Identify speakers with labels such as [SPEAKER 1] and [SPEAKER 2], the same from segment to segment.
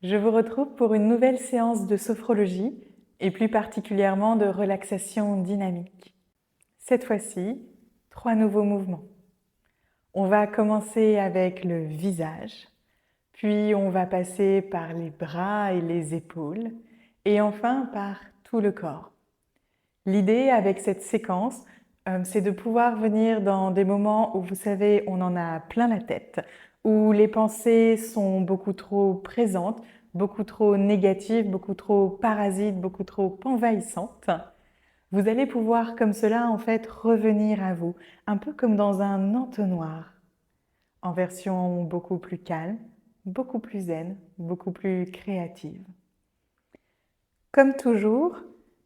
[SPEAKER 1] Je vous retrouve pour une nouvelle séance de sophrologie et plus particulièrement de relaxation dynamique. Cette fois-ci, 3 nouveaux mouvements. On va commencer avec le visage, puis on va passer par les bras et les épaules et enfin par tout le corps. L'idée avec cette séquence, c'est de pouvoir venir dans des moments où vous savez, on en a plein la tête, où les pensées sont beaucoup trop présentes, beaucoup trop négatives, beaucoup trop parasites, beaucoup trop envahissantes. Vous allez pouvoir comme cela en fait revenir à vous, un peu comme dans un entonnoir, en version beaucoup plus calme, beaucoup plus zen, beaucoup plus créative. Comme toujours,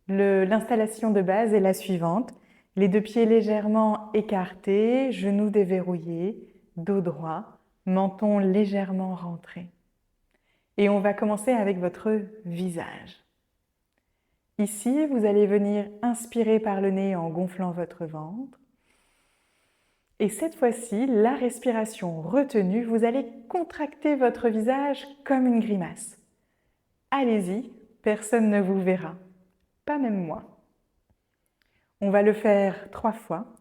[SPEAKER 1] l'installation de base est la suivante. Les deux pieds légèrement écartés, genoux déverrouillés, dos droit, menton légèrement rentré. Et on va commencer avec votre visage. Ici, vous allez venir inspirer par le nez en gonflant votre ventre. Et cette fois-ci, la respiration retenue, vous allez contracter votre visage comme une grimace. Allez-y, personne ne vous verra, pas même moi. On va le faire 3 fois,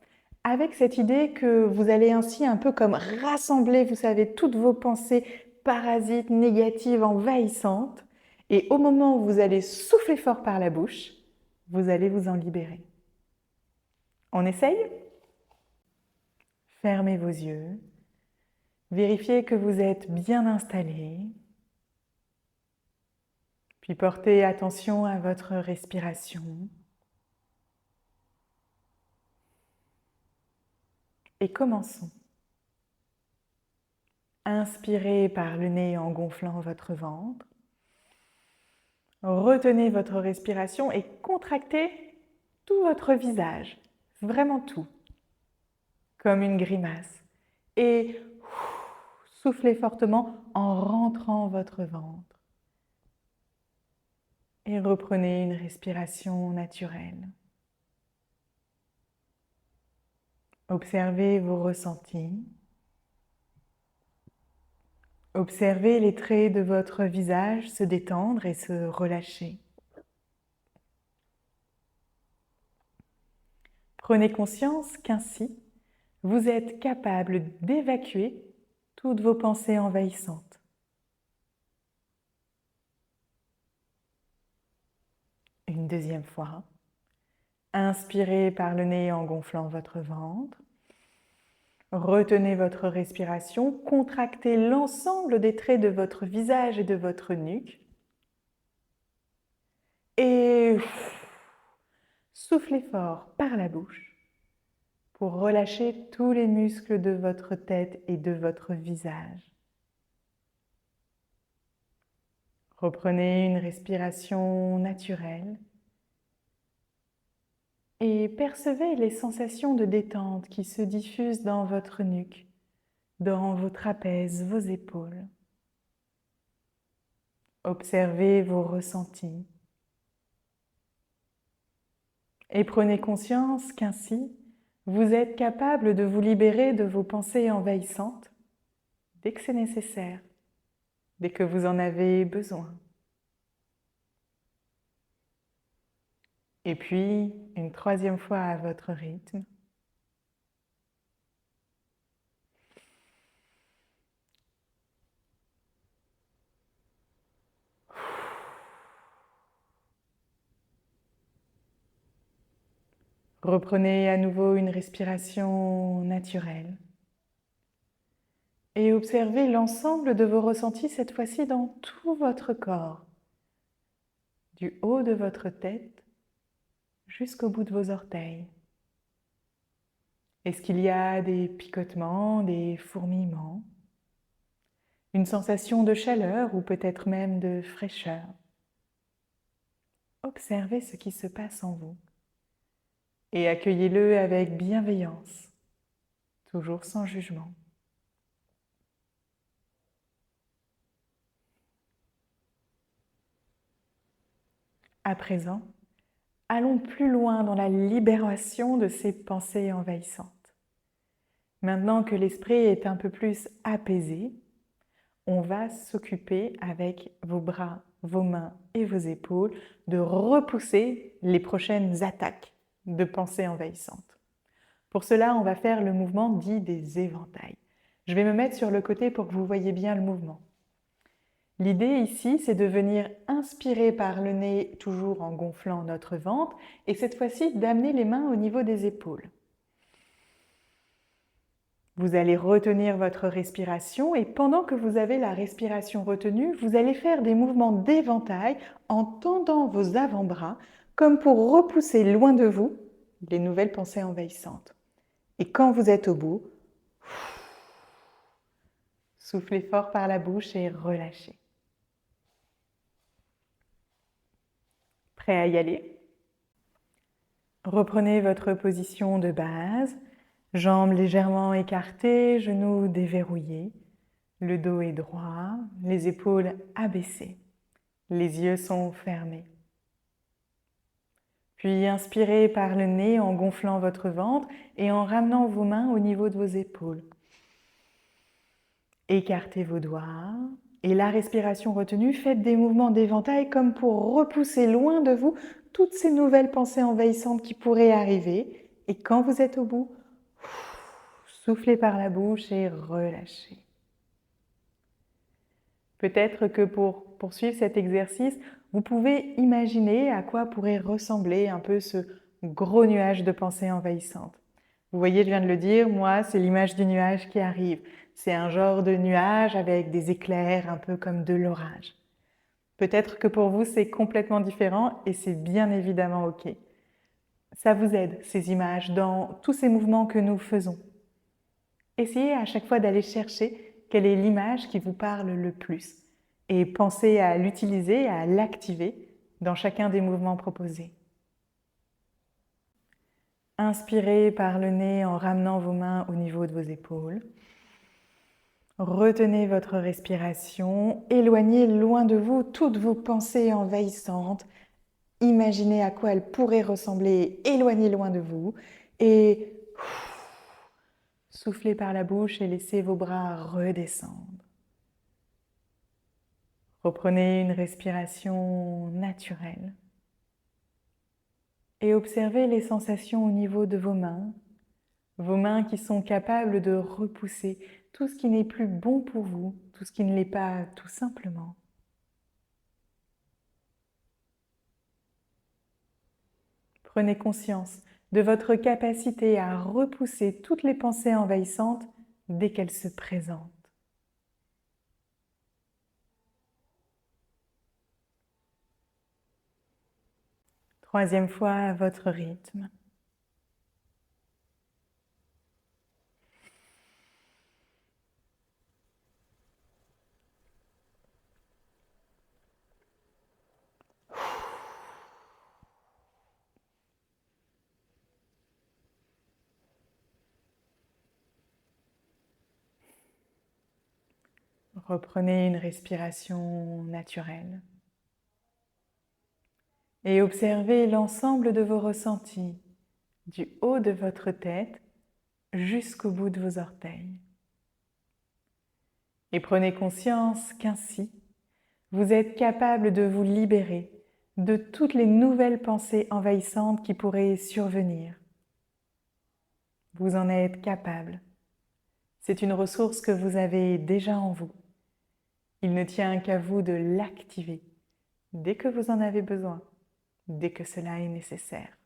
[SPEAKER 1] avec cette idée que vous allez ainsi un peu comme rassembler, vous savez, toutes vos pensées parasites, négatives, envahissantes. Et au moment où vous allez souffler fort par la bouche, vous allez vous en libérer. On essaye? Fermez vos yeux. Vérifiez que vous êtes bien installé. Puis portez attention à votre respiration. Et commençons. Inspirez par le nez en gonflant votre ventre. Retenez votre respiration et contractez tout votre visage, vraiment tout, comme une grimace. Et soufflez fortement en rentrant votre ventre. Et reprenez une respiration naturelle. Observez vos ressentis. Observez les traits de votre visage se détendre et se relâcher. Prenez conscience qu'ainsi, vous êtes capable d'évacuer toutes vos pensées envahissantes. Une deuxième fois. Inspirez par le nez en gonflant votre ventre. Retenez votre respiration, contractez l'ensemble des traits de votre visage et de votre nuque. Et soufflez fort par la bouche pour relâcher tous les muscles de votre tête et de votre visage. Reprenez une respiration naturelle et percevez les sensations de détente qui se diffusent dans votre nuque, dans vos trapèzes, vos épaules. Observez vos ressentis et prenez conscience qu'ainsi, vous êtes capable de vous libérer de vos pensées envahissantes dès que c'est nécessaire, dès que vous en avez besoin. Et puis, une troisième fois à votre rythme. Reprenez à nouveau une respiration naturelle. Et observez l'ensemble de vos ressentis cette fois-ci dans tout votre corps, du haut de votre tête jusqu'au bout de vos orteils. Est-ce qu'il y a des picotements, des fourmillements, une sensation de chaleur ou peut-être même de fraîcheur? Observez ce qui se passe en vous et accueillez-le avec bienveillance, toujours sans jugement. À présent, allons plus loin dans la libération de ces pensées envahissantes. Maintenant que l'esprit est un peu plus apaisé, on va s'occuper avec vos bras, vos mains et vos épaules de repousser les prochaines attaques de pensées envahissantes. Pour cela, on va faire le mouvement dit des éventails. Je vais me mettre sur le côté pour que vous voyez bien le mouvement. L'idée ici, c'est de venir inspirer par le nez, toujours en gonflant notre ventre, et cette fois-ci, d'amener les mains au niveau des épaules. Vous allez retenir votre respiration et pendant que vous avez la respiration retenue, vous allez faire des mouvements d'éventail en tendant vos avant-bras comme pour repousser loin de vous les nouvelles pensées envahissantes. Et quand vous êtes au bout, soufflez fort par la bouche et relâchez. Prêt à y aller? Reprenez votre position de base, jambes légèrement écartées, genoux déverrouillés, le dos est droit, les épaules abaissées, les yeux sont fermés. Puis inspirez par le nez en gonflant votre ventre et en ramenant vos mains au niveau de vos épaules. Écartez vos doigts et la respiration retenue, faites des mouvements d'éventail comme pour repousser loin de vous toutes ces nouvelles pensées envahissantes qui pourraient arriver. Et quand vous êtes au bout, soufflez par la bouche et relâchez. Peut-être que pour poursuivre cet exercice, vous pouvez imaginer à quoi pourrait ressembler un peu ce gros nuage de pensées envahissantes. Vous voyez, je viens de le dire, moi, c'est l'image du nuage qui arrive. C'est un genre de nuage avec des éclairs, un peu comme de l'orage. Peut-être que pour vous, c'est complètement différent et c'est bien évidemment OK. Ça vous aide, ces images, dans tous ces mouvements que nous faisons. Essayez à chaque fois d'aller chercher quelle est l'image qui vous parle le plus et pensez à l'utiliser, à l'activer dans chacun des mouvements proposés. Inspirez par le nez en ramenant vos mains au niveau de vos épaules. Retenez votre respiration, éloignez loin de vous toutes vos pensées envahissantes. Imaginez à quoi elles pourraient ressembler, éloignez loin de vous et soufflez par la bouche et laissez vos bras redescendre. Reprenez une respiration naturelle et observez les sensations au niveau de vos mains qui sont capables de repousser tout ce qui n'est plus bon pour vous, tout ce qui ne l'est pas tout simplement. Prenez conscience de votre capacité à repousser toutes les pensées envahissantes dès qu'elles se présentent. Troisième fois à votre rythme. Reprenez une respiration naturelle et observez l'ensemble de vos ressentis, du haut de votre tête jusqu'au bout de vos orteils. Et prenez conscience qu'ainsi, vous êtes capable de vous libérer de toutes les nouvelles pensées envahissantes qui pourraient survenir. Vous en êtes capable. C'est une ressource que vous avez déjà en vous. Il ne tient qu'à vous de l'activer dès que vous en avez besoin, dès que cela est nécessaire.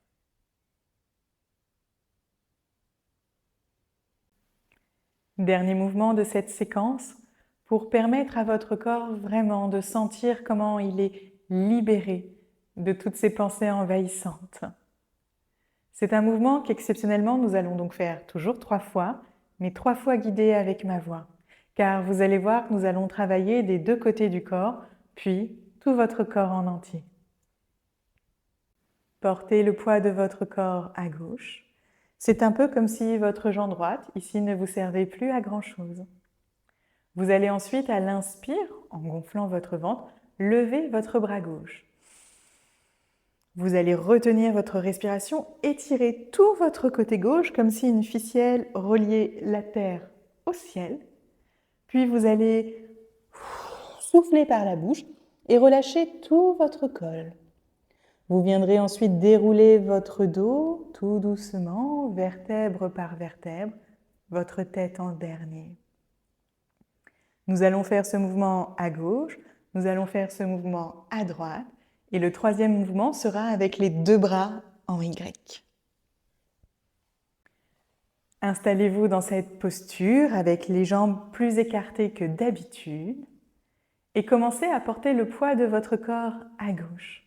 [SPEAKER 1] Dernier mouvement de cette séquence pour permettre à votre corps vraiment de sentir comment il est libéré de toutes ces pensées envahissantes. C'est un mouvement qu'exceptionnellement nous allons donc faire toujours 3 fois, mais 3 fois guidé avec ma voix. Car vous allez voir que nous allons travailler des 2 côtés du corps, puis tout votre corps en entier. Portez le poids de votre corps à gauche. C'est un peu comme si votre jambe droite, ici, ne vous servait plus à grand-chose. Vous allez ensuite, à l'inspire, en gonflant votre ventre, lever votre bras gauche. Vous allez retenir votre respiration, étirer tout votre côté gauche comme si une ficelle reliait la terre au ciel. Puis vous allez
[SPEAKER 2] Soufflez par la bouche et relâchez tout votre col. Vous viendrez ensuite dérouler votre dos tout doucement, vertèbre par vertèbre, votre tête en dernier. Nous allons faire ce mouvement à gauche, nous allons faire ce mouvement à droite, et le troisième mouvement sera avec les deux bras en Y. Installez-vous dans cette posture avec les jambes plus écartées que d'habitude et commencez à porter le poids de votre corps à gauche.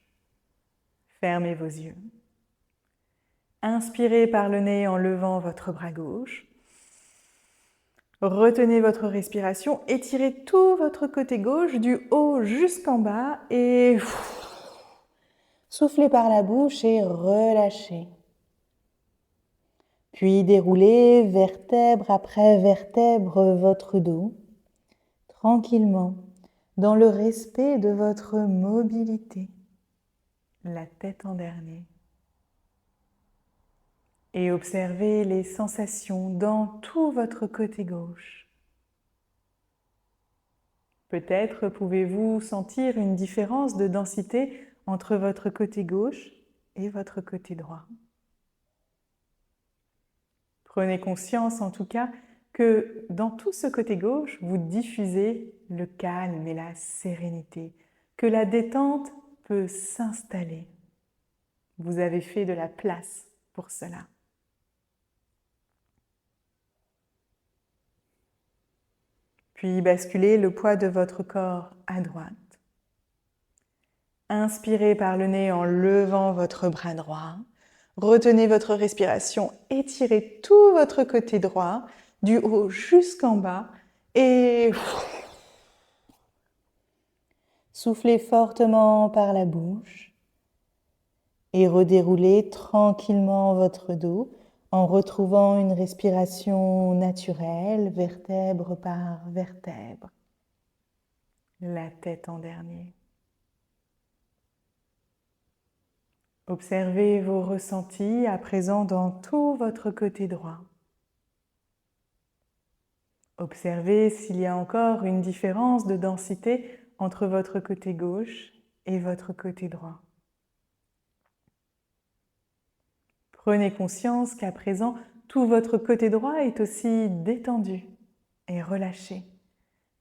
[SPEAKER 2] Fermez vos yeux. Inspirez par le nez en levant votre bras gauche. Retenez votre respiration, étirez tout votre côté gauche du haut jusqu'en bas et soufflez par la bouche et relâchez. Puis déroulez vertèbre après vertèbre votre dos, tranquillement, dans le respect de votre mobilité, la tête en dernier. Et observez les sensations dans tout votre côté gauche. Peut-être pouvez-vous sentir une différence de densité entre votre côté gauche et votre côté droit. Prenez conscience en tout cas que dans tout ce côté gauche, vous diffusez le calme et la sérénité, que la détente peut s'installer. Vous avez fait de la place pour cela. Puis basculez le poids de votre corps à droite. Inspirez par le nez en levant votre bras droit. Retenez votre respiration, étirez tout votre côté droit, du haut jusqu'en bas, et soufflez fortement par la bouche et redéroulez tranquillement votre dos en retrouvant une respiration naturelle, vertèbre par vertèbre. La tête en dernier. Observez vos ressentis à présent dans tout votre côté droit. Observez s'il y a encore une différence de densité entre votre côté gauche et votre côté droit. Prenez conscience qu'à présent, tout votre côté droit est aussi détendu et relâché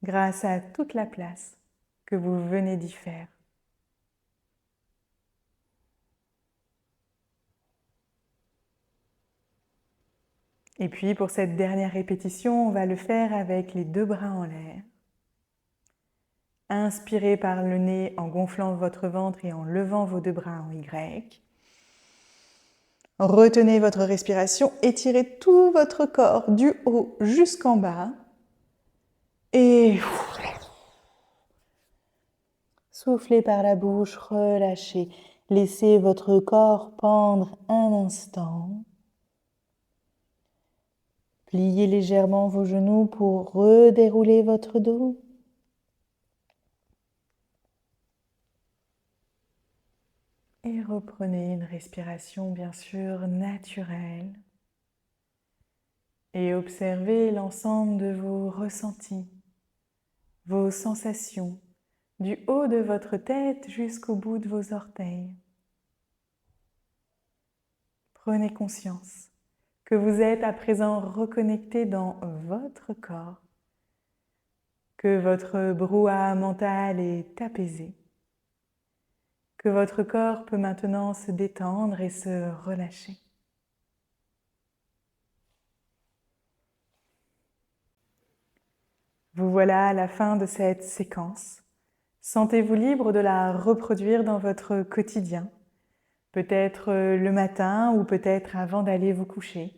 [SPEAKER 2] grâce à toute la place que vous venez d'y faire. Et puis pour cette dernière répétition, on va le faire avec les deux bras en l'air. Inspirez par le nez en gonflant votre ventre et en levant vos deux bras en Y. Retenez votre respiration, étirez tout votre corps du haut jusqu'en bas. Et soufflez par la bouche, relâchez. Laissez votre corps pendre un instant. Pliez légèrement vos genoux pour redérouler votre dos. Et reprenez une respiration bien sûr naturelle. Et observez l'ensemble de vos ressentis, vos sensations, du haut de votre tête jusqu'au bout de vos orteils. Prenez conscience que vous êtes à présent reconnecté dans votre corps, que votre brouhaha mental est apaisé, que votre corps peut maintenant se détendre et se relâcher. Vous voilà à la fin de cette séquence. Sentez-vous libre de la reproduire dans votre quotidien, peut-être le matin ou peut-être avant d'aller vous coucher.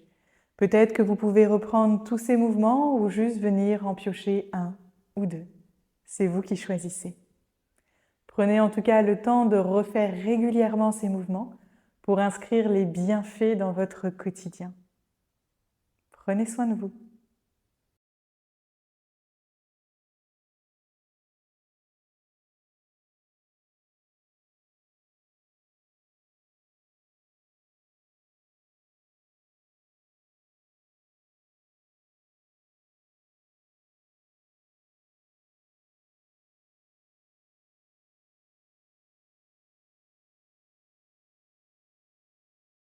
[SPEAKER 2] Peut-être que vous pouvez reprendre tous ces mouvements ou juste venir en piocher un ou deux. C'est vous qui choisissez. Prenez en tout cas le temps de refaire régulièrement ces mouvements pour inscrire les bienfaits dans votre quotidien. Prenez soin de vous.